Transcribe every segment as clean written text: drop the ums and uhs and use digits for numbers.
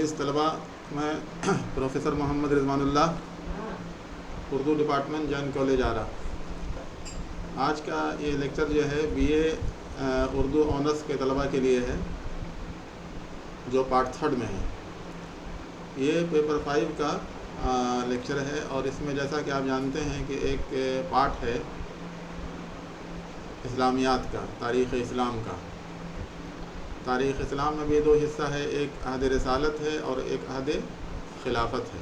عزیز طلباء، میں پروفیسر محمد رضوان اللہ، Urdu department Jain college آرا۔ آج کا یہ لیکچر جو ہے بی اے اردو آنرس کے طلباء کے لیے ہے، جو پارٹ 3 میں ہے۔ یہ پیپر 5 کا لیکچر ہے، اور اس میں جیسا کہ آپ جانتے ہیں کہ ایک پارٹ ہے اسلامیات کا، تاریخ اسلام کا۔ تاریخ اسلام میں بھی 2 حصہ ہے، ایک عہد رسالت ہے اور ایک عہد خلافت ہے۔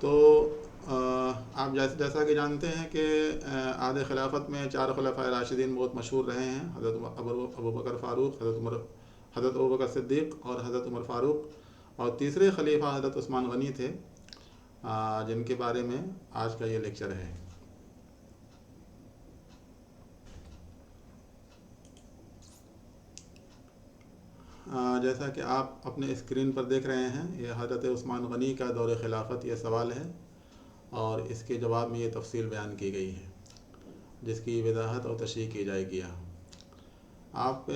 تو آپ جیسا کہ جانتے ہیں کہ عہد خلافت میں 4 خلفائے راشدین بہت مشہور رہے ہیں، حضرت ابوبکر فاروق، حضرت ابوبکر صدیق اور حضرت عمر فاروق، اور تیسرے خلیفہ حضرت عثمان غنی تھے، جن کے بارے میں آج کا یہ لیکچر ہے۔ جیسا کہ آپ اپنے اسکرین پر دیکھ رہے ہیں، یہ حضرت عثمان غنی کا دور خلافت یہ سوال ہے، اور اس کے جواب میں یہ تفصیل بیان کی گئی ہے، جس کی وضاحت اور تشریح کی جائے گی۔ آپ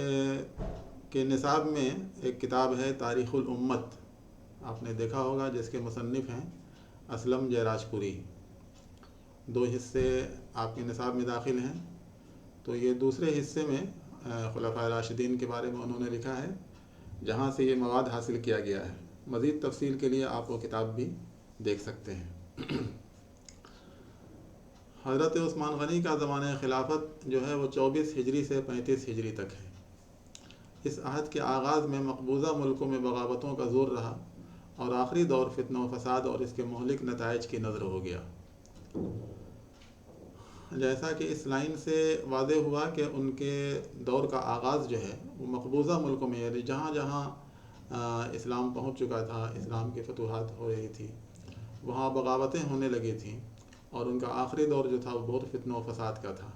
کے نصاب میں ایک کتاب ہے تاریخ الامت، آپ نے دیکھا ہوگا، جس کے مصنف ہیں اسلم جے راج پوری۔ 2 حصے آپ کے نصاب میں داخل ہیں۔ تو یہ دوسرے حصے میں خلفائے راشدین کے بارے میں انہوں نے لکھا ہے، جہاں سے یہ مواد حاصل کیا گیا ہے۔ مزید تفصیل کے لیے آپ وہ کتاب بھی دیکھ سکتے ہیں۔ حضرت عثمان غنی کا زمانہ خلافت جو ہے وہ 24 ہجری سے 35 ہجری تک ہے۔ اس عہد کے آغاز میں مقبوضہ ملکوں میں بغاوتوں کا زور رہا، اور آخری دور فتنہ و فساد اور اس کے مہلک نتائج کی نظر ہو گیا۔ جیسا کہ اس لائن سے واضح ہوا کہ ان کے دور کا آغاز جو ہے وہ مقبوضہ ملکوں میں، یعنی جہاں جہاں اسلام پہنچ چکا تھا، اسلام کی فتوحات ہو رہی تھی، وہاں بغاوتیں ہونے لگی تھیں، اور ان کا آخری دور جو تھا وہ بہت فتنہ و فساد کا تھا۔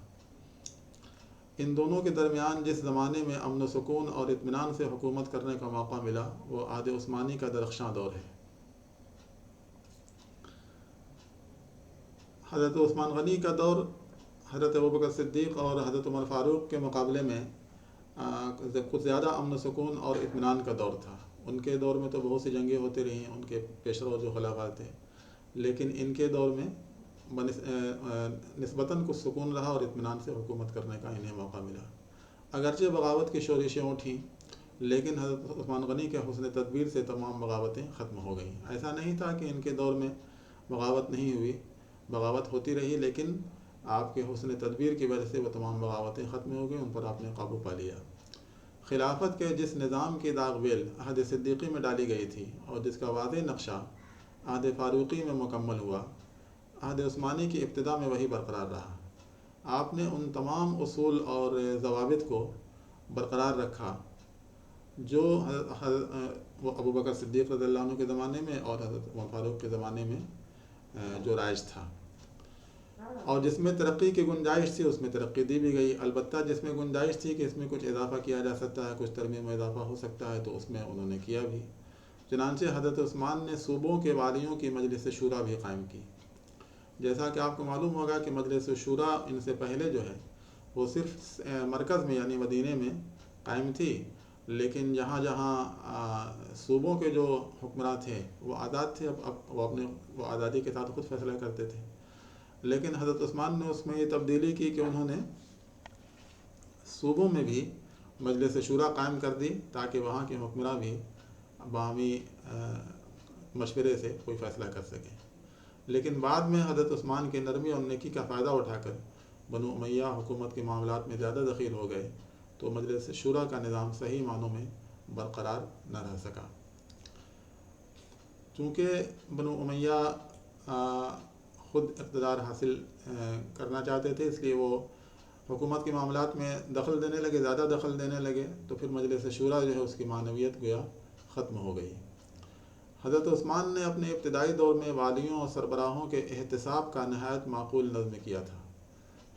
ان دونوں کے درمیان جس زمانے میں امن و سکون اور اطمینان سے حکومت کرنے کا موقع ملا، وہ عہد عثمانی کا درخشاں دور ہے۔ حضرت عثمان غنی کا دور حضرت ابوبکر صدیق اور حضرت عمر فاروق کے مقابلے میں کچھ زیادہ امن و سکون اور اطمینان کا دور تھا۔ ان کے دور میں تو بہت سی جنگیں ہوتی رہی ہیں، ان کے پیشرو جو خلفاء تھے، لیکن ان کے دور میں نسبتاً کچھ سکون رہا اور اطمینان سے حکومت کرنے کا انہیں موقع ملا۔ اگرچہ بغاوت کی شورشیں اٹھیں، لیکن حضرت عثمان غنی کے حسن تدبیر سے تمام بغاوتیں ختم ہو گئیں۔ ایسا نہیں تھا کہ ان کے دور میں بغاوت نہیں ہوئی، بغاوت ہوتی رہی، لیکن آپ کے حسن تدبیر کی وجہ سے وہ تمام بغاوتیں ختم ہو گئیں، ان پر آپ نے قابو پا لیا۔ خلافت کے جس نظام کی داغ بیل عہد صدیقی میں ڈالی گئی تھی، اور جس کا واضح نقشہ عہد فاروقی میں مکمل ہوا، عہد عثمانی کی ابتدا میں وہی برقرار رہا۔ آپ نے ان تمام اصول اور ضوابط کو برقرار رکھا جو وہ ابوبکر صدیق رضی اللہ عنہ کے زمانے میں اور حضرت عمر فاروق کے زمانے میں جو رائج تھا، اور جس میں ترقی کی گنجائش تھی اس میں ترقی دی بھی گئی۔ البتہ جس میں گنجائش تھی کہ اس میں کچھ اضافہ کیا جا سکتا ہے، کچھ ترمیم و اضافہ ہو سکتا ہے، تو اس میں انہوں نے کیا بھی۔ چنانچہ حضرت عثمان نے صوبوں کے والیوں کی مجلس شورا بھی قائم کی۔ جیسا کہ آپ کو معلوم ہوگا کہ مجلس شورا ان سے پہلے جو ہے وہ صرف مرکز میں یعنی مدینے میں قائم تھی، لیکن جہاں جہاں صوبوں کے جو حکمراں تھے وہ آزاد تھے، اب وہ آزادی کے ساتھ خود فیصلہ کرتے تھے۔ لیکن حضرت عثمان نے اس میں یہ تبدیلی کی کہ انہوں نے صوبوں میں بھی مجلس شورا قائم کر دی، تاکہ وہاں کے حکمراں بھی باہمی مشورے سے کوئی فیصلہ کر سکیں۔ لیکن بعد میں حضرت عثمان کی نرمی اور نیکی کا فائدہ اٹھا کر بنو امیہ حکومت کے معاملات میں زیادہ دخیل ہو گئے، تو مجلس شورا کا نظام صحیح معنوں میں برقرار نہ رہ سکا۔ چونکہ بنو امیہ خود اقتدار حاصل کرنا چاہتے تھے، اس لیے وہ حکومت کے معاملات میں دخل دینے لگے، زیادہ دخل دینے لگے، تو پھر مجلس شورا جو ہے اس کی معنویت گویا ختم ہو گئی۔ حضرت عثمان نے اپنے ابتدائی دور میں والیوں اور سربراہوں کے احتساب کا نہایت معقول نظم کیا تھا۔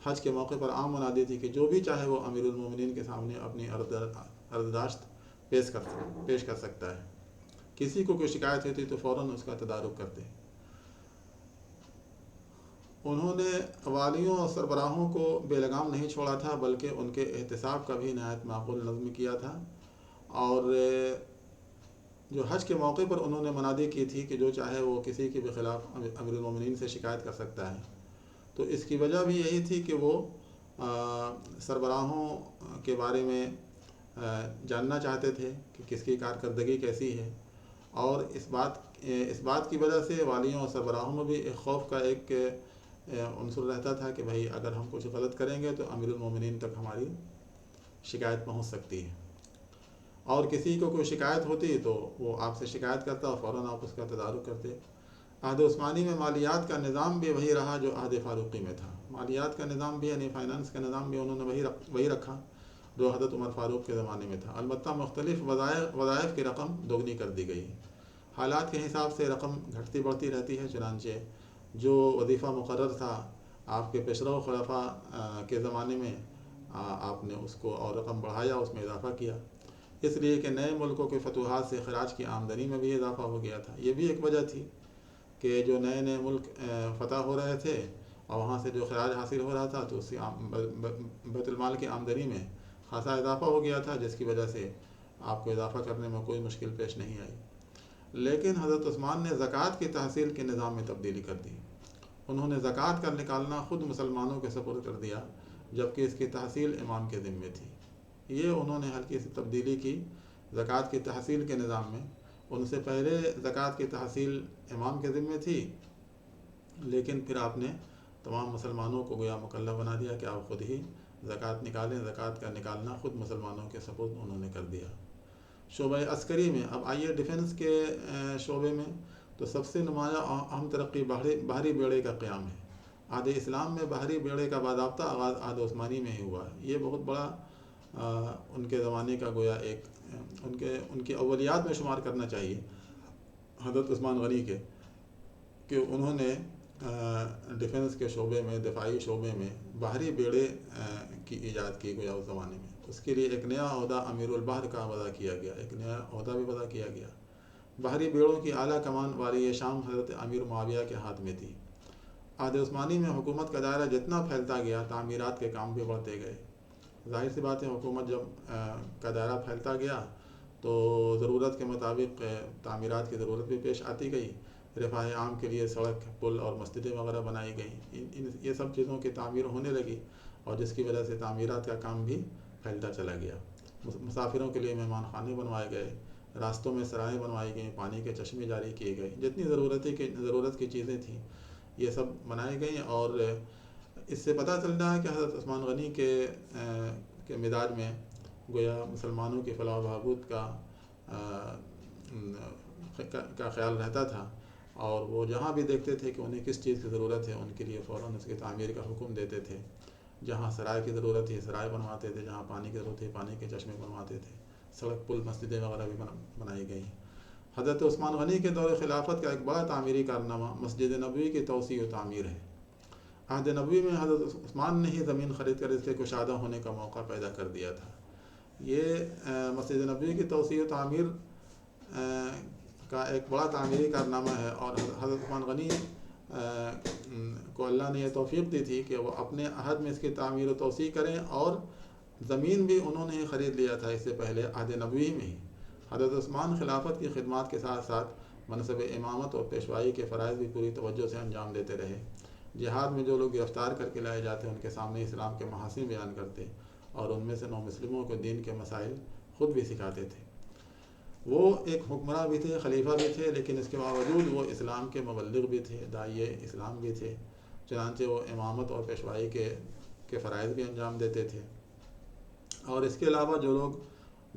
حج کے موقع پر عام منادی تھی کہ جو بھی چاہے وہ امیر المومنین کے سامنے اپنی عرضداشت پیش کر سکتا ہے۔ کسی کو کوئی شکایت ہوتی تو فوراً اس کا تدارک کرتے۔ انہوں نے والیوں اور سربراہوں کو بے لگام نہیں چھوڑا تھا، بلکہ ان کے احتساب کا بھی نہایت معقول نظم کیا تھا، اور جو حج کے موقع پر انہوں نے منادی کی تھی کہ جو چاہے وہ کسی کے بھی خلاف امیر المومنین سے شکایت کر سکتا ہے، تو اس کی وجہ بھی یہی تھی کہ وہ سربراہوں کے بارے میں جاننا چاہتے تھے کہ کس کی کارکردگی کیسی ہے، اور اس بات کی وجہ سے والیوں اور سربراہوں میں بھی ایک خوف کا ایک عنصر رہتا تھا کہ بھائی اگر ہم کچھ غلط کریں گے تو امیر المومنین تک ہماری شکایت پہنچ سکتی ہے، اور کسی کو کوئی شکایت ہوتی تو وہ آپ سے شکایت کرتا اور فوراً آپ اس کا تدارک کرتے۔ عہد عثمانی میں مالیات کا نظام بھی وہی رہا جو عہد فاروقی میں تھا۔ مالیات کا نظام بھی یعنی فائنانس کا نظام بھی انہوں نے وہی رکھا جو حضرت عمر فاروق کے زمانے میں تھا، البتہ مختلف وظائف کی رقم دوگنی کر دی گئی۔ حالات کے حساب سے رقم گھٹتی بڑھتی رہتی ہے، چنانچہ جو وظیفہ مقرر تھا آپ کے پیشرو خلفاء کے زمانے میں آپ نے اس کو اور رقم بڑھایا، اس میں اضافہ کیا، اس لیے کہ نئے ملکوں کے فتوحات سے خراج کی آمدنی میں بھی اضافہ ہو گیا تھا۔ یہ بھی ایک وجہ تھی کہ جو نئے نئے ملک فتح ہو رہے تھے اور وہاں سے جو خراج حاصل ہو رہا تھا تو اس بیت المال کی آمدنی میں خاصا اضافہ ہو گیا تھا، جس کی وجہ سے آپ کو اضافہ کرنے میں کوئی مشکل پیش نہیں آئی۔ لیکن حضرت عثمان نے زکوٰۃ کی تحصیل کے نظام میں تبدیلی کر دی۔ انہوں نے زکوٰۃ کا نکالنا خود مسلمانوں کے سپرد کر دیا، جبکہ اس کی تحصیل امام کے ذمے تھی۔ یہ انہوں نے ہلکی سی تبدیلی کی زکوٰۃ کی تحصیل کے نظام میں۔ ان سے پہلے زکوٰۃ کی تحصیل امام کے ذمے تھی، لیکن پھر آپ نے تمام مسلمانوں کو گویا مکلف بنا دیا کہ آپ خود ہی زکوٰۃ نکالیں۔ زکوٰۃ کا نکالنا خود مسلمانوں کے سپرد انہوں نے کر دیا۔ شعبہ عسکری میں اب آئیے ڈیفنس کے شعبے میں، تو سب سے نمایاں اہم ترقی بحری بیڑے کا قیام ہے۔ عہد اسلام میں بحری بیڑے کا باضابطہ آغاز عہد عثمانی میں ہی ہوا ہے۔ یہ بہت بڑا ان کے زمانے کا گویا ایک ان کی اولیات میں شمار کرنا چاہیے حضرت عثمان غنی کے، کہ انہوں نے ڈیفنس کے شعبے میں، دفاعی شعبے میں بحری بیڑے کی ایجاد کی گویا اس زمانے میں۔ اس کے لیے ایک نیا عہدہ امیر البحر کا وضع کیا گیا، ایک نیا عہدہ بھی وضع کیا گیا۔ بحری بیڑوں کی اعلیٰ کمان والی شام حضرت امیر معاویہ کے ہاتھ میں تھی۔ عہد عثمانی میں حکومت کا دائرہ جتنا پھیلتا گیا، تعمیرات کے کام بھی بڑھتے گئے۔ ظاہر سی بات ہے، حکومت جب کا دائرہ پھیلتا گیا تو ضرورت کے مطابق تعمیرات کی ضرورت بھی پیش آتی گئی۔ رفاہ عام کے لیے سڑک، پل اور مسجدیں وغیرہ بنائی گئیں۔ یہ سب چیزوں کی تعمیر ہونے لگی، اور جس کی وجہ سے تعمیرات کا کام بھی پھیلتا چلا گیا۔ مسافروں کے لیے مہمان خانے بنوائے گئے، راستوں میں سرائیں بنوائی گئیں، پانی کے چشمے جاری کیے گئے، جتنی ضرورت کی چیزیں تھیں یہ سب بنائی گئیں۔ اور اس سے پتہ چلتا ہے کہ حضرت عثمان غنی کے مزاج میں گویا مسلمانوں کی فلاح و بہبود کا خیال رہتا تھا، اور وہ جہاں بھی دیکھتے تھے کہ انہیں کس چیز کی ضرورت ہے ان کے لیے فوراً اس کی تعمیر کا حکم دیتے تھے۔ جہاں سرائے کی ضرورت تھی سرائے بنواتے تھے، جہاں پانی کی ضرورت تھی پانی کے چشمے بنواتے تھے، سڑک، پل، مسجدیں وغیرہ بھی بنائی گئی۔ حضرت عثمان غنی کے دور خلافت کا ایک بڑا تعمیری کارنامہ مسجد نبوی کی توسیع و تعمیر ہے۔ عہد نبوی میں حضرت عثمان نے ہی زمین خرید کر اس کے کشادہ ہونے کا موقع پیدا کر دیا تھا۔ یہ مسجد نبوی کی توسیع و تعمیر کا ایک بڑا تعمیری کارنامہ ہے، اور حضرت عثمان غنی کو اللہ نے یہ توفیق دی تھی کہ وہ اپنے عہد میں اس کی تعمیر و توسیع کریں، اور زمین بھی انہوں نے ہی خرید لیا تھا اس سے پہلے عہد نبوی میں ہی۔ حضرت عثمان خلافت کی خدمات کے ساتھ ساتھ منصب امامت اور پیشوائی کے فرائض بھی پوری توجہ سے انجام دیتے رہے۔ جہاد میں جو لوگ گرفتار کر کے لائے جاتے ان کے سامنے اسلام کے محاسن بیان کرتے، اور ان میں سے نو مسلموں کو دین کے مسائل خود بھی سکھاتے تھے۔ وہ ایک حکمراں بھی تھے، خلیفہ بھی تھے، لیکن اس کے باوجود وہ اسلام کے مبلغ بھی تھے، داعیہ اسلام بھی تھے۔ چنانچہ وہ امامت اور پیشوائی کے فرائض بھی انجام دیتے تھے، اور اس کے علاوہ جو لوگ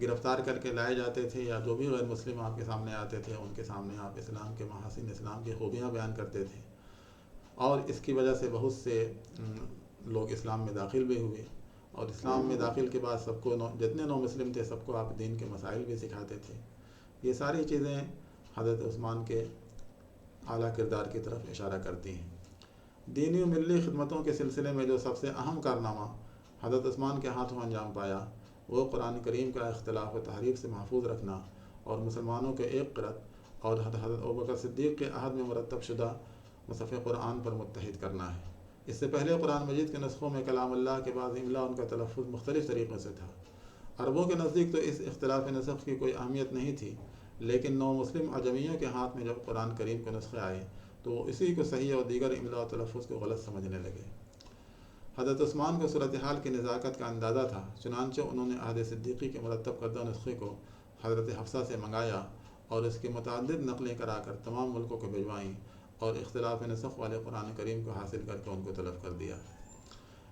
گرفتار کر کے لائے جاتے تھے یا جو بھی غیر مسلم آپ کے سامنے آتے تھے ان کے سامنے آپ اسلام کے محاسن، اسلام کی خوبیاں بیان کرتے تھے، اور اس کی وجہ سے بہت سے لوگ اسلام میں داخل بھی ہوئے، اور اسلام میں داخل کے بعد سب کو جتنے نو مسلم تھے سب کو آپ دین کے مسائل بھی سکھاتے تھے۔ یہ ساری چیزیں حضرت عثمان کے اعلیٰ کردار کی طرف اشارہ کرتی ہیں۔ دینی و ملی خدمتوں کے سلسلے میں جو سب سے اہم کارنامہ حضرت عثمان کے ہاتھوں انجام پایا وہ قرآن کریم کا اختلاف و تحریف سے محفوظ رکھنا، اور مسلمانوں کے ایک قرت اور حضرت ابوبکر صدیق کے عہد میں مرتب شدہ مصحف قرآن پر متحد کرنا ہے۔ اس سے پہلے قرآن مجید کے نسخوں میں کلام اللہ کے بعض املا ان کا تلفظ مختلف طریقوں سے تھا۔ عربوں کے نزدیک تو اس اختلاف نسخ کی کوئی اہمیت نہیں تھی، لیکن نو مسلم اجمیوں کے ہاتھ میں جب قرآن کریم کے نسخے آئے تو وہ اسی کو صحیح اور دیگر املا و تلفظ کو غلط سمجھنے لگے۔ حضرت عثمان کو صورتحال کی نزاکت کا اندازہ تھا، چنانچہ انہوں نے عہد صدیقی کے مرتب کردہ نسخے کو حضرت حفصہ سے منگایا اور اس کی متعدد نقلیں کرا کر تمام ملکوں کو بھجوائیں اور اختلاف نسخ والے قرآن کریم کو حاصل کر کے ان کو طلب کر دیا۔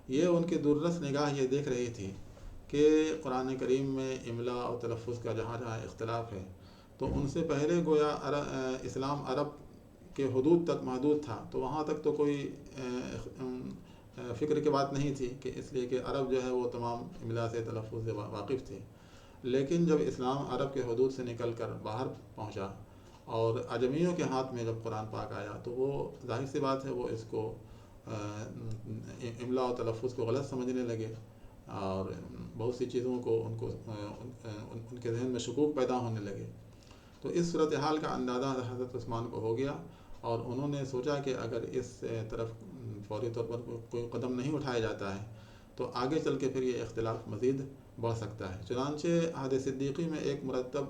یہ ان کی دررس نگاہ یہ دیکھ رہی تھی کہ قرآن کریم میں املا اور تلفظ کا جہاں جہاں اختلاف ہے تو ان سے پہلے گویا اسلام عرب کے حدود تک محدود تھا، تو وہاں تک تو کوئی فکر کی بات نہیں تھی کہ اس لیے کہ عرب جو ہے وہ تمام املا سے تلفظ سے واقف تھے۔ لیکن جب اسلام عرب کے حدود سے نکل کر باہر پہنچا اور اجمیوں کے ہاتھ میں جب قرآن پاک آیا تو وہ ظاہر سی بات ہے وہ اس کو املا و تلفظ کو غلط سمجھنے لگے اور بہت سی چیزوں کو ان کے ذہن میں شکوک پیدا ہونے لگے۔ تو اس صورتحال کا اندازہ حضرت عثمان کو ہو گیا اور انہوں نے سوچا کہ اگر اس طرف فوری طور پر کوئی قدم نہیں اٹھایا جاتا ہے تو آگے چل کے پھر یہ اختلاف مزید بڑھ سکتا ہے۔ چنانچہ عہد صدیقی میں ایک مرتب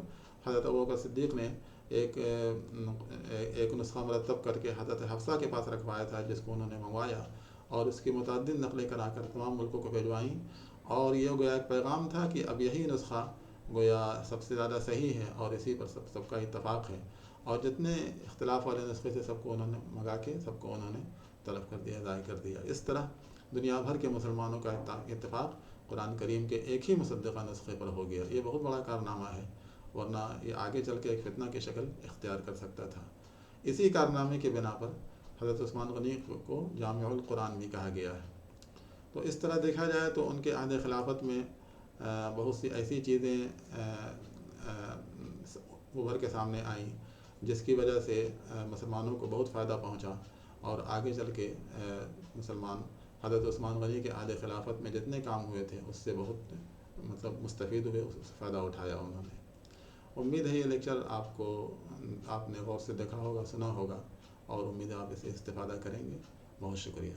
حضرت ابوبکر صدیق نے ایک نسخہ مرتب کر کے حضرت حفصہ کے پاس رکھوایا تھا، جس کو انہوں نے منگوایا اور اس کی متعدد نقلیں کرا کر تمام ملکوں کو بھجوائیں، اور یہ گویا ایک پیغام تھا کہ اب یہی نسخہ گویا سب سے زیادہ صحیح ہے اور اسی پر سب کا اتفاق ہے، اور جتنے اختلاف والے نسخے سے سب کو انہوں نے منگا کے سب کو انہوں نے طلب کر دیا، ضائع کر دیا۔ اس طرح دنیا بھر کے مسلمانوں کا اتفاق قرآن کریم کے ایک ہی مصدقہ نسخے پر ہو گیا۔ یہ بہت بڑا کارنامہ ہے، ورنہ یہ آگے چل کے ایک فتنہ کی شکل اختیار کر سکتا تھا۔ اسی کارنامے کے بنا پر حضرت عثمان غنی کو جامع القرآن بھی کہا گیا ہے۔ تو اس طرح دیکھا جائے تو ان کے عہد خلافت میں بہت سی ایسی چیزیں ابھر کے سامنے آئیں جس کی وجہ سے مسلمانوں کو بہت فائدہ پہنچا، اور آگے چل کے مسلمان حضرت عثمان غنی کے عہد خلافت میں جتنے کام ہوئے تھے اس سے بہت مستفید ہوئے، اس سے فائدہ اٹھایا انہوں نے۔ امید ہے یہ لیکچر آپ نے غور سے دیکھا ہوگا، سنا ہوگا، اور امید ہے آپ اسے استفادہ کریں گے۔ بہت شکریہ۔